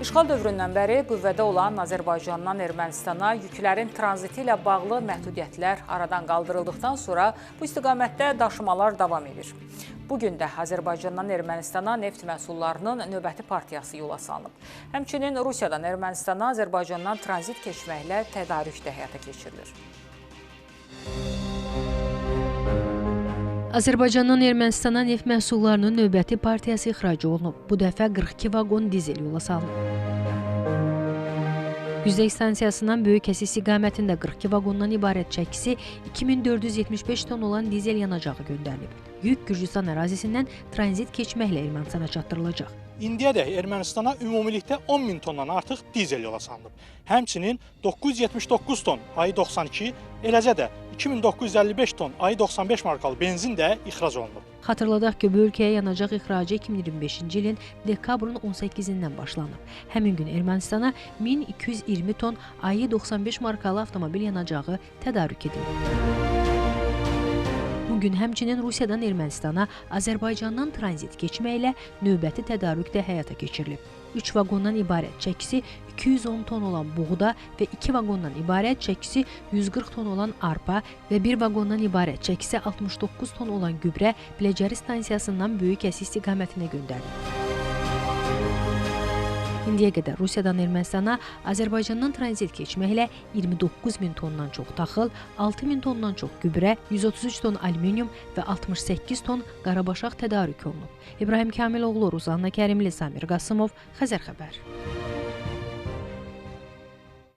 İşğal dövründən bəri qüvvədə olan Azərbaycandan Ermənistana yüklərin tranziti ilə bağlı məhdudiyyətlər aradan qaldırıldıqdan sonra bu istiqamətdə daşımalar davam edir. Bugün də Azərbaycandan Ermənistana neft məhsullarının növbəti partiyası yola salınıb. Həmçinin Rusiyadan Ermənistana Azərbaycandan tranzit keçməklə tədarük də həyata keçirilir. Azərbaycandan Ermənistana neft məhsullarının növbəti partiyası ixrac olunub. Bu dəfə 42 vaqon dizel yola salınıb. Güzdək stansiyasından Böyükəsi istiqamətində 42 vaqondan ibarət çəkisi 2475 ton olan dizel yanacağı göndərilib. Yük Gürcüstan ərazisindən tranzit keçməklə Ermənistana çatdırılacaq. İndiyədək Ermənistana ümumilikdə 10.000 tondan artıq dizel yola salınıb. Həmçinin 979 ton AI-92, eləcə də 2955 ton AI-95 markalı benzin də ixrac olunub. Xatırladaq ki, bu ölkəyə yanacaq ixracı 2025-ci ilin dekabrın 18-dən başlanıb. Həmin gün Ermənistana 1220 ton AI-95 markalı avtomobil yanacağı tədarük edilib. Bugün həmçinin Rusiyadan Ermənistana Azərbaycandan tranzit keçməklə növbəti tədarük də həyata keçirilib. 3 vaqondan ibarət çəkisi 210 ton olan buğda və 2 vaqondan ibarət çəkisi 140 ton olan arpa və 1 vaqondan ibarət çəkisi 69 ton olan gübrə Biləcəri stansiyasından Böyükəsi istiqamətinə göndərilib. İndiyə qədər Rusiyadan Ermənistana Azərbaycandan tranzit keçməklə 29.000 tondan çox taxıl, 6.000 tondan çox gübrə, 133 ton alüminium və 68 ton qarabaşaq tədarük olunub. İbrahim Kamiloğlu, Ruzanna Kərimli, Samir Qasımov, Xəzər xəbər.